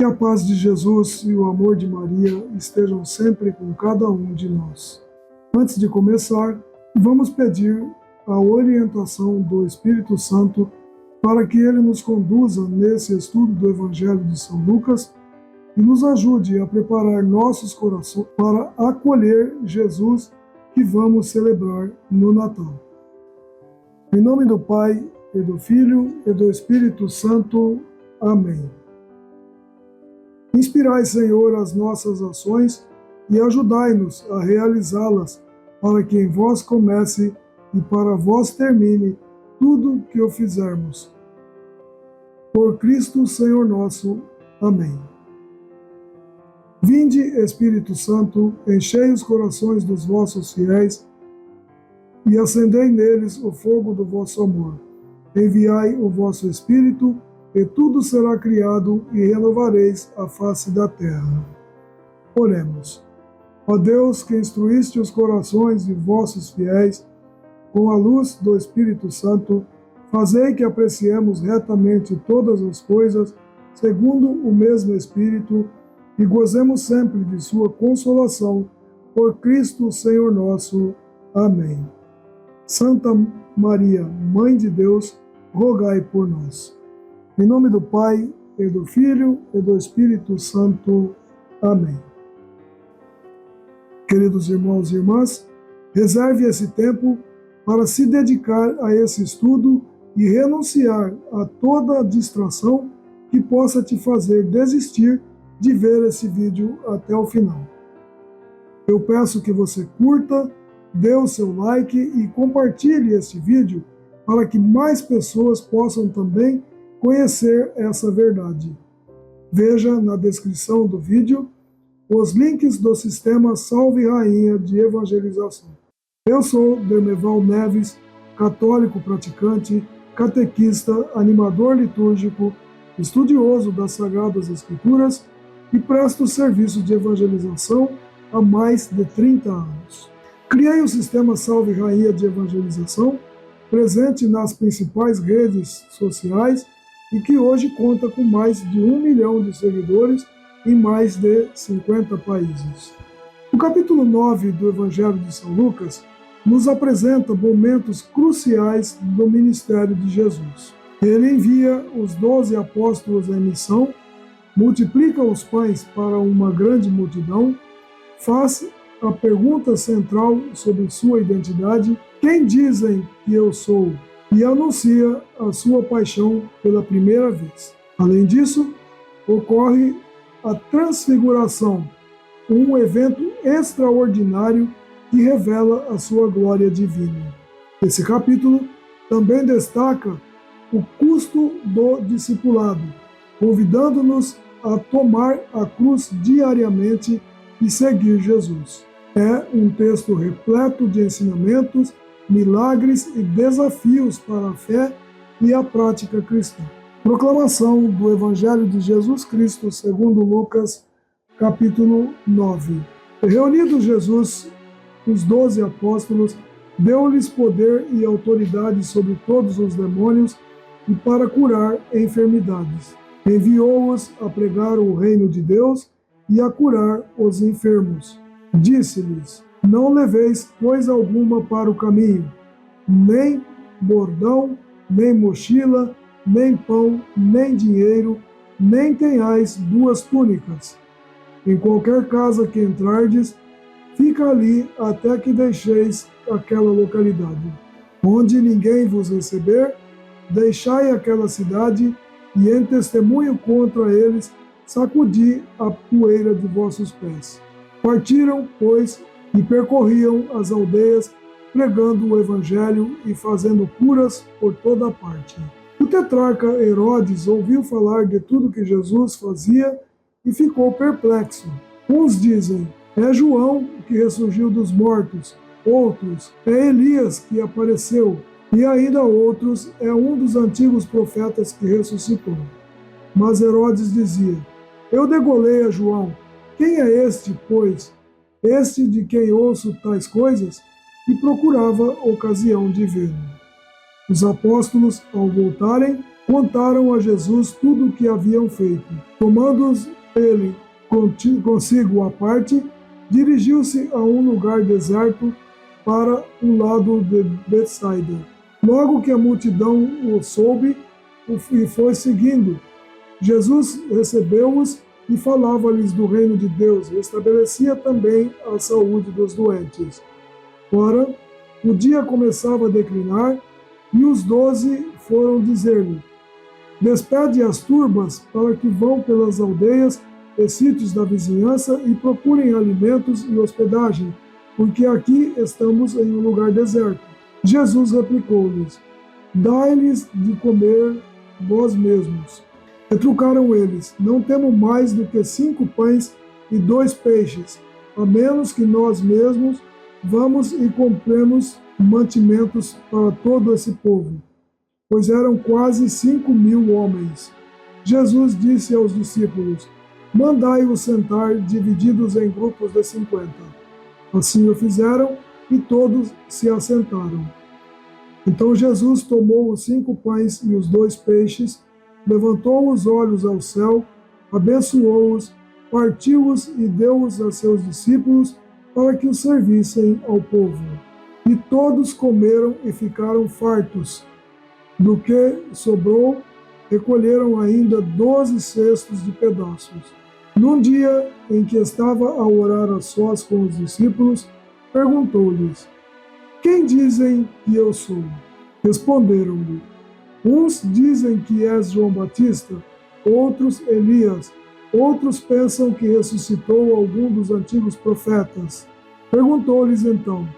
Que a paz de Jesus e o amor de Maria estejam sempre com cada um de nós. Antes de começar, vamos pedir a orientação do Espírito Santo para que ele nos conduza nesse estudo do Evangelho de São Lucas e nos ajude a preparar nossos corações para acolher Jesus que vamos celebrar no Natal. Em nome do Pai, e do Filho, e do Espírito Santo. Amém. Inspirai, Senhor, as nossas ações e ajudai-nos a realizá-las, para que em vós comece e para vós termine tudo que o fizermos. Por Cristo, Senhor nosso. Amém. Vinde, Espírito Santo, enchei os corações dos vossos fiéis e acendei neles o fogo do vosso amor. Enviai o vosso Espírito, e tudo será criado, e renovareis a face da terra. Oremos. Ó Deus, que instruíste os corações de vossos fiéis com a luz do Espírito Santo, fazei que apreciemos retamente todas as coisas, segundo o mesmo Espírito, e gozemos sempre de sua consolação, por Cristo Senhor nosso. Amém. Santa Maria, Mãe de Deus, rogai por nós. Em nome do Pai, e do Filho, e do Espírito Santo. Amém. Queridos irmãos e irmãs, reserve esse tempo para se dedicar a esse estudo e renunciar a toda distração que possa te fazer desistir de ver esse vídeo até o final. Eu peço que você curta, dê o seu like e compartilhe este vídeo para que mais pessoas possam também conhecer essa verdade. Veja na descrição do vídeo os links do sistema Salve Rainha de Evangelização. Eu sou Dermeval Neves, católico praticante, catequista, animador litúrgico, estudioso das Sagradas Escrituras e presto serviço de evangelização há mais de 30 anos. Criei o sistema Salve Rainha de Evangelização, presente nas principais redes sociais e que hoje conta com mais de 1 milhão de seguidores em mais de 50 países. O capítulo 9 do Evangelho de São Lucas nos apresenta momentos cruciais do ministério de Jesus. Ele envia os 12 apóstolos em missão, multiplica os pães para uma grande multidão, faz a pergunta central sobre sua identidade: quem dizem que eu sou? E anuncia a sua paixão pela primeira vez. Além disso, ocorre a transfiguração, um evento extraordinário que revela a sua glória divina. Esse capítulo também destaca o custo do discipulado, convidando-nos a tomar a cruz diariamente e seguir Jesus. É um texto repleto de ensinamentos, milagres e desafios para a fé e a prática cristã. Proclamação do Evangelho de Jesus Cristo segundo Lucas, capítulo 9. Reunido Jesus, os 12 apóstolos, deu-lhes poder e autoridade sobre todos os demônios e para curar enfermidades. Enviou-os a pregar o reino de Deus e a curar os enfermos. Disse-lhes: não leveis coisa alguma para o caminho, nem bordão, nem mochila, nem pão, nem dinheiro, nem tenhais 2 túnicas. Em qualquer casa que entrardes, fica ali até que deixeis aquela localidade. Onde ninguém vos receber, deixai aquela cidade, e em testemunho contra eles, sacudi a poeira de vossos pés. Partiram, pois, e percorriam as aldeias, pregando o Evangelho e fazendo curas por toda parte. O tetrarca Herodes ouviu falar de tudo que Jesus fazia e ficou perplexo. Uns dizem: é João que ressurgiu dos mortos. Outros: é Elias que apareceu. E ainda outros: é um dos antigos profetas que ressuscitou. Mas Herodes dizia: eu degolei a João. Quem é este, pois? Este de quem ouço tais coisas? E procurava ocasião de vê-lo. Os apóstolos, ao voltarem, contaram a Jesus tudo o que haviam feito. Tomando-os ele consigo à parte, dirigiu-se a um lugar deserto para o lado de Betsaida. Logo que a multidão o soube, e foi seguindo. Jesus recebeu-os e falava-lhes do reino de Deus, e estabelecia também a saúde dos doentes. Ora, o dia começava a declinar, e os 12 foram dizer-lhe: Despede as turbas para que vão pelas aldeias e sítios da vizinhança e procurem alimentos e hospedagem, porque aqui estamos em um lugar deserto. Jesus replicou-lhes: Dai-lhes de comer vós mesmos. Retrucaram eles: Não temos mais do que 5 pães e 2 peixes, a menos que nós mesmos vamos e compremos mantimentos para todo esse povo, pois eram quase 5.000 homens. Jesus disse aos discípulos: Mandai-os sentar divididos em grupos de 50. Assim o fizeram e todos se assentaram. Então Jesus tomou os 5 pães e os 2 peixes, levantou os olhos ao céu, abençoou-os, partiu-os e deu-os a seus discípulos para que os servissem ao povo. E todos comeram e ficaram fartos. Do que sobrou, recolheram ainda 12 cestos de pedaços. Num dia em que estava a orar a sós com os discípulos, perguntou-lhes: Quem dizem que eu sou? Responderam-lhe: Uns dizem que és João Batista, outros Elias, outros pensam que ressuscitou algum dos antigos profetas. Perguntou-lhes então: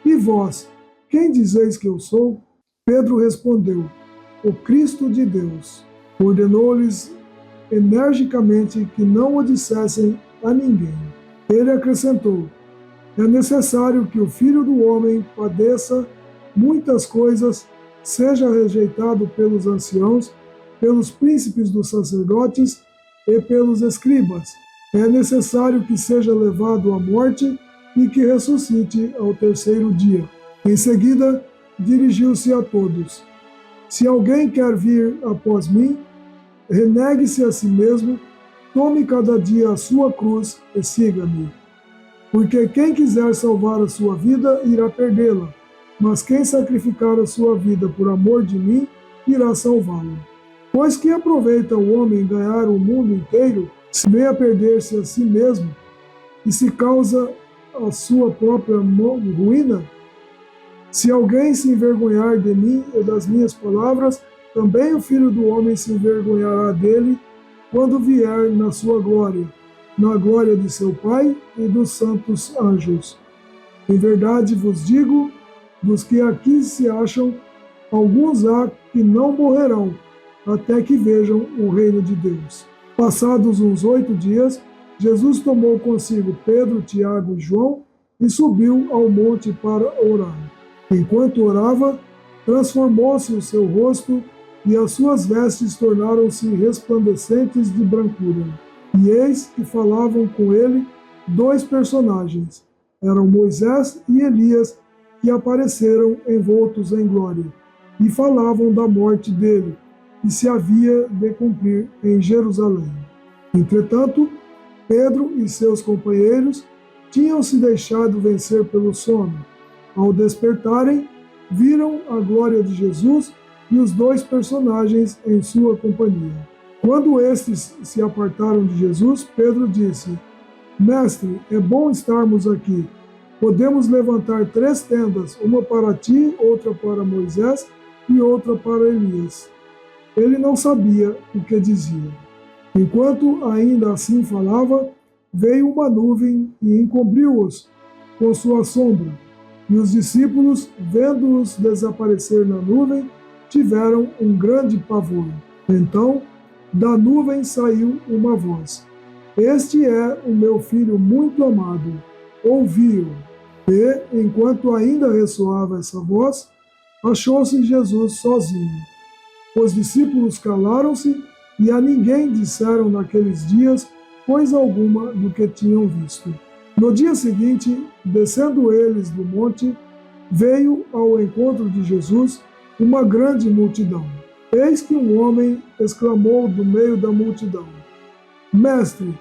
E vós, quem dizeis que eu sou? Pedro respondeu: O Cristo de Deus. Ordenou-lhes energicamente que não o dissessem a ninguém. Ele acrescentou: É necessário que o Filho do Homem padeça muitas coisas, seja rejeitado pelos anciãos, pelos príncipes dos sacerdotes e pelos escribas. É necessário que seja levado à morte e que ressuscite ao terceiro dia. Em seguida, dirigiu-se a todos: Se alguém quer vir após mim, renegue-se a si mesmo, tome cada dia a sua cruz e siga-me. Porque quem quiser salvar a sua vida, irá perdê-la, mas quem sacrificar a sua vida por amor de mim, irá salvá-la. Pois que aproveita o homem ganhar o mundo inteiro, se vem a perder-se a si mesmo, e se causa a sua própria ruína? Se alguém se envergonhar de mim e das minhas palavras, também o Filho do Homem se envergonhará dele quando vier na sua glória, na glória de seu Pai e dos santos anjos. Em verdade vos digo, dos que aqui se acham, alguns há que não morrerão, até que vejam o reino de Deus. Passados uns 8 dias, Jesus tomou consigo Pedro, Tiago e João e subiu ao monte para orar. Enquanto orava, transformou-se o seu rosto e as suas vestes tornaram-se resplandecentes de brancura. E eis que falavam com ele 2 personagens. Eram Moisés e Elias, que apareceram envoltos em glória, e falavam da morte dele, que se havia de cumprir em Jerusalém. Entretanto, Pedro e seus companheiros tinham se deixado vencer pelo sono. Ao despertarem, viram a glória de Jesus e os 2 personagens em sua companhia. Quando estes se apartaram de Jesus, Pedro disse: Mestre, é bom estarmos aqui. Podemos levantar 3 tendas, uma para ti, outra para Moisés e outra para Elias. Ele não sabia o que dizia. Enquanto ainda assim falava, veio uma nuvem e encobriu-os com sua sombra. E os discípulos, vendo-os desaparecer na nuvem, tiveram um grande pavor. Então, da nuvem saiu uma voz: Este é o meu filho muito amado, ouvi-o. E, enquanto ainda ressoava essa voz, achou-se Jesus sozinho. Os discípulos calaram-se e a ninguém disseram naqueles dias coisa alguma do que tinham visto. No dia seguinte, descendo eles do monte, veio ao encontro de Jesus uma grande multidão. Eis que um homem exclamou do meio da multidão: Mestre,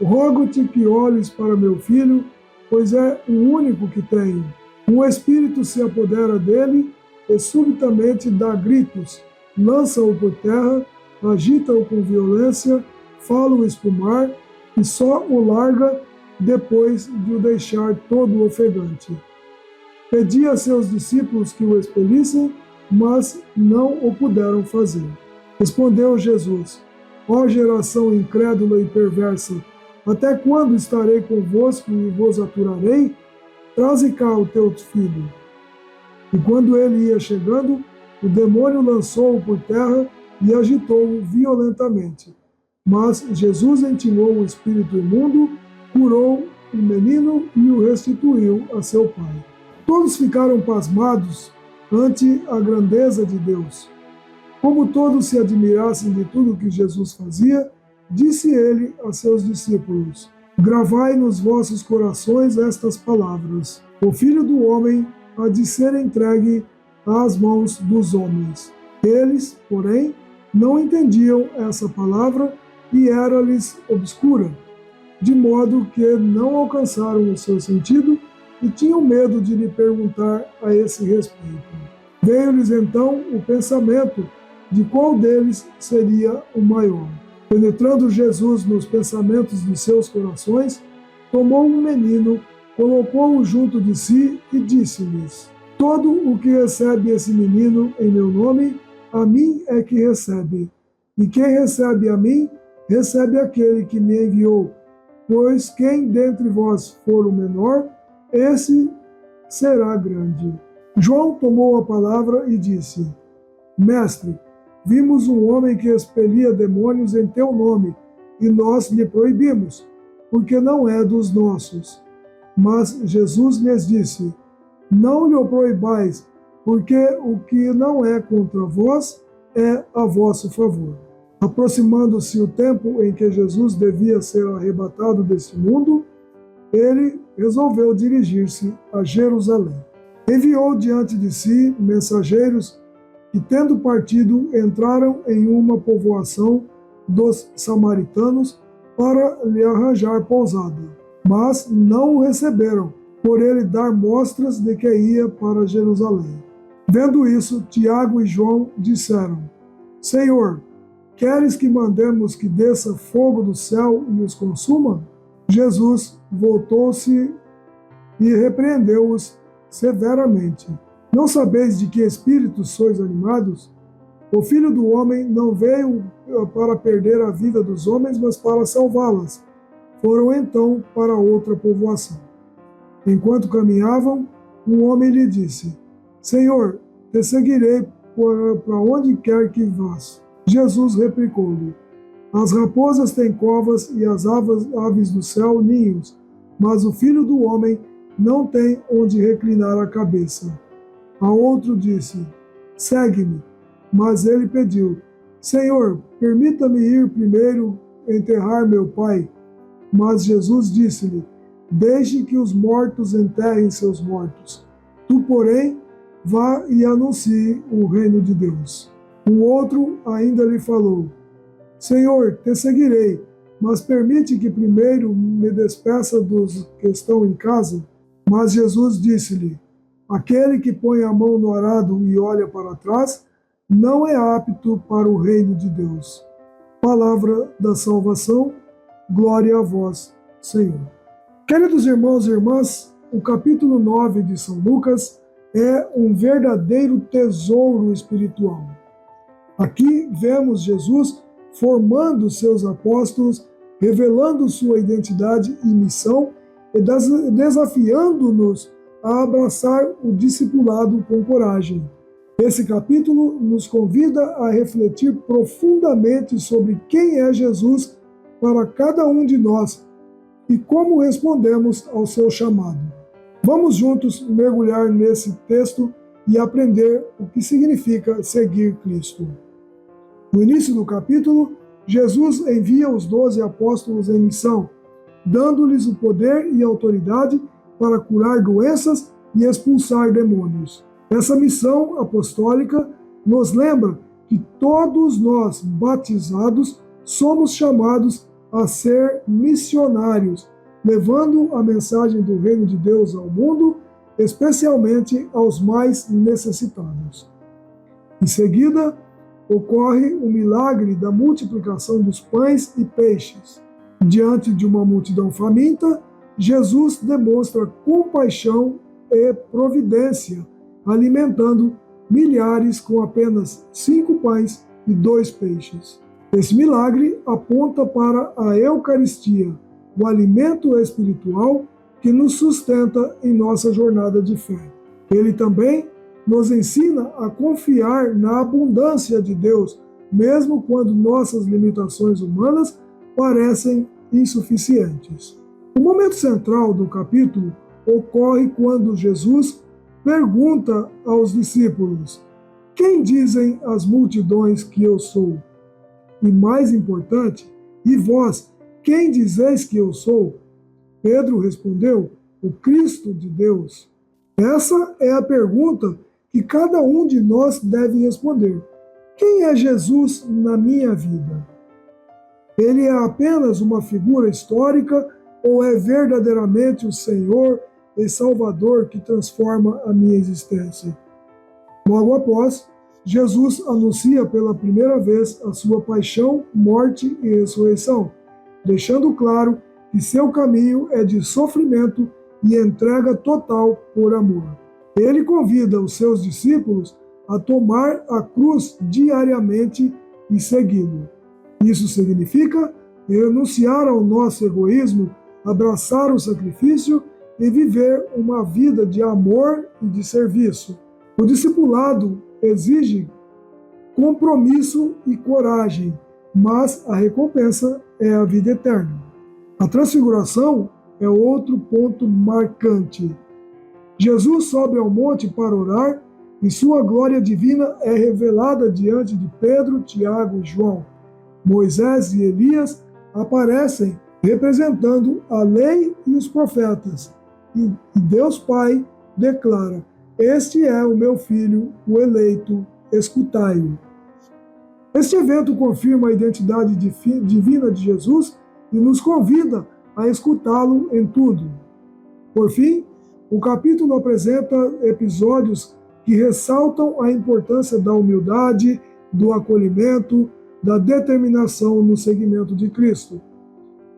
rogo-te que olhes para meu filho, pois é o único que tenho. Um espírito se apodera dele e subitamente dá gritos, lança-o por terra, agita-o com violência, fala-o espumar e só o larga depois de o deixar todo ofegante. Pedi a seus discípulos que o expelissem, mas não o puderam fazer. Respondeu Jesus: Ó geração incrédula e perversa, até quando estarei convosco e vos aturarei? Traze cá o teu filho. E quando ele ia chegando, o demônio lançou-o por terra e agitou-o violentamente. Mas Jesus intimou o espírito imundo, curou o menino e o restituiu a seu pai. Todos ficaram pasmados ante a grandeza de Deus. Como todos se admirassem de tudo que Jesus fazia, disse ele a seus discípulos: Gravai nos vossos corações estas palavras: O Filho do Homem há de ser entregue às mãos dos homens. Eles, porém, não entendiam essa palavra e era-lhes obscura, de modo que não alcançaram o seu sentido e tinham medo de lhe perguntar a esse respeito. Veio-lhes então o pensamento de qual deles seria o maior. Penetrando Jesus nos pensamentos de seus corações, tomou um menino, colocou-o junto de si e disse-lhes: Todo o que recebe esse menino em meu nome, a mim é que recebe. E quem recebe a mim, recebe aquele que me enviou. Pois quem dentre vós for o menor, esse será grande. João tomou a palavra e disse: Mestre, vimos um homem que expelia demônios em teu nome, e nós lhe proibimos, porque não é dos nossos. Mas Jesus lhes disse: Não lhe proibais, porque o que não é contra vós é a vosso favor. Aproximando-se o tempo em que Jesus devia ser arrebatado deste mundo, ele resolveu dirigir-se a Jerusalém. Enviou diante de si mensageiros que, tendo partido, entraram em uma povoação dos samaritanos para lhe arranjar pousada. Mas não o receberam, por ele dar mostras de que ia para Jerusalém. Vendo isso, Tiago e João disseram: Senhor, queres que mandemos que desça fogo do céu e os consuma? Jesus voltou-se e repreendeu-os severamente. Não sabeis de que espírito sois animados? O Filho do Homem não veio para perder a vida dos homens, mas para salvá-las. Foram então para outra povoação. Enquanto caminhavam, um homem lhe disse: Senhor, te seguirei para onde quer que vás. Jesus replicou-lhe: As raposas têm covas e as aves do céu ninhos, mas o Filho do Homem não tem onde reclinar a cabeça. A outro disse: Segue-me. Mas ele pediu: Senhor, permita-me ir primeiro enterrar meu pai. Mas Jesus disse-lhe: Deixe que os mortos enterrem seus mortos. Tu, porém, vá e anuncie o reino de Deus. O outro ainda lhe falou: Senhor, te seguirei, mas permite que primeiro me despeça dos que estão em casa. Mas Jesus disse-lhe: Aquele que põe a mão no arado e olha para trás, não é apto para o reino de Deus. Palavra da salvação, glória a vós, Senhor. Queridos irmãos e irmãs, o capítulo 9 de São Lucas é um verdadeiro tesouro espiritual. Aqui vemos Jesus formando seus apóstolos, revelando sua identidade e missão e desafiando-nos a abraçar o discipulado com coragem. Esse capítulo nos convida a refletir profundamente sobre quem é Jesus para cada um de nós e como respondemos ao seu chamado. Vamos juntos mergulhar nesse texto e aprender o que significa seguir Cristo. No início do capítulo, Jesus envia os 12 apóstolos em missão, dando-lhes o poder e autoridade para curar doenças e expulsar demônios. Essa missão apostólica nos lembra que todos nós, batizados, somos chamados a ser missionários, levando a mensagem do reino de Deus ao mundo, especialmente aos mais necessitados. Em seguida, ocorre o milagre da multiplicação dos pães e peixes. Diante de uma multidão faminta, Jesus demonstra compaixão e providência, alimentando milhares com apenas 5 pães e 2 peixes. Esse milagre aponta para a Eucaristia, o alimento espiritual que nos sustenta em nossa jornada de fé. Ele também nos ensina a confiar na abundância de Deus, mesmo quando nossas limitações humanas parecem insuficientes. O momento central do capítulo ocorre quando Jesus pergunta aos discípulos: quem dizem as multidões que eu sou? E mais importante, e vós, quem dizeis que eu sou? Pedro respondeu: o Cristo de Deus. Essa é a pergunta que cada um de nós deve responder. Quem é Jesus na minha vida? Ele é apenas uma figura histórica ou é verdadeiramente o Senhor e Salvador que transforma a minha existência? Logo após, Jesus anuncia pela primeira vez a sua paixão, morte e ressurreição, deixando claro que seu caminho é de sofrimento e entrega total por amor. Ele convida os seus discípulos a tomar a cruz diariamente e segui-lo. Isso significa renunciar ao nosso egoísmo, abraçar o sacrifício e viver uma vida de amor e de serviço. O discipulado exige compromisso e coragem, mas a recompensa é a vida eterna. A transfiguração é outro ponto marcante. Jesus sobe ao monte para orar e sua glória divina é revelada diante de Pedro, Tiago e João. Moisés e Elias aparecem representando a lei e os profetas. E Deus Pai declara: este é o meu filho, o eleito, escutai-o. Este evento confirma a identidade divina de Jesus e nos convida a escutá-lo em tudo. Por fim, o capítulo apresenta episódios que ressaltam a importância da humildade, do acolhimento, da determinação no seguimento de Cristo.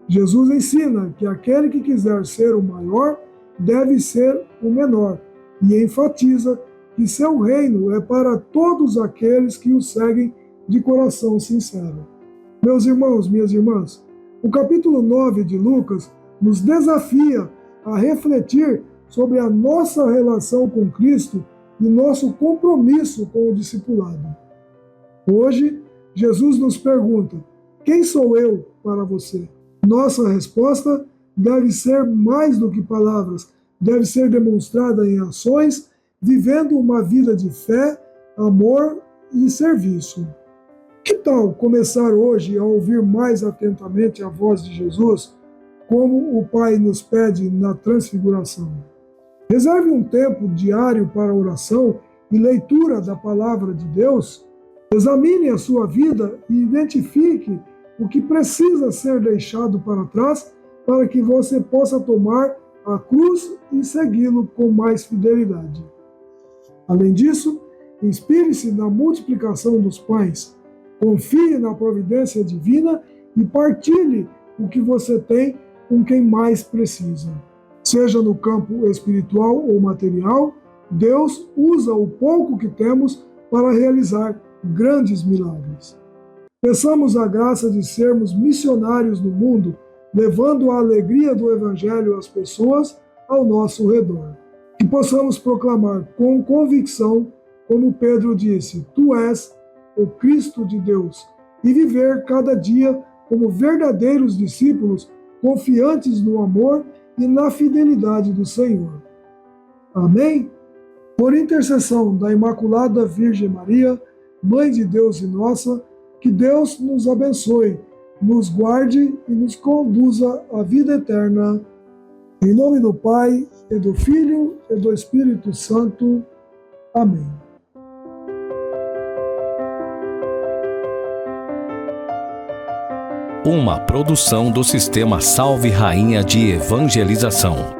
Jesus ensina que aquele que quiser ser o maior deve ser o menor e enfatiza que seu reino é para todos aqueles que o seguem de coração sincero. Meus irmãos, minhas irmãs, o capítulo 9 de Lucas nos desafia a refletir sobre a nossa relação com Cristo e nosso compromisso com o discipulado. Hoje, Jesus nos pergunta: quem sou eu para você? Nossa resposta deve ser mais do que palavras, deve ser demonstrada em ações, vivendo uma vida de fé, amor e serviço. Que tal começar hoje a ouvir mais atentamente a voz de Jesus, como o Pai nos pede na transfiguração? Reserve um tempo diário para oração e leitura da palavra de Deus. Examine a sua vida e identifique o que precisa ser deixado para trás para que você possa tomar a cruz e segui-lo com mais fidelidade. Além disso, inspire-se na multiplicação dos pães, confie na providência divina e partilhe o que você tem com quem mais precisa. Seja no campo espiritual ou material, Deus usa o pouco que temos para realizar grandes milagres. Peçamos a graça de sermos missionários no mundo, levando a alegria do Evangelho às pessoas ao nosso redor. Que possamos proclamar com convicção, como Pedro disse: Tu és o Cristo de Deus, e viver cada dia como verdadeiros discípulos, confiantes no amor e na fidelidade do Senhor. Amém? Por intercessão da Imaculada Virgem Maria, Mãe de Deus e nossa, que Deus nos abençoe, nos guarde e nos conduza à vida eterna. Em nome do Pai, e do Filho, e do Espírito Santo. Amém. Uma produção do Sistema Salve Rainha de Evangelização.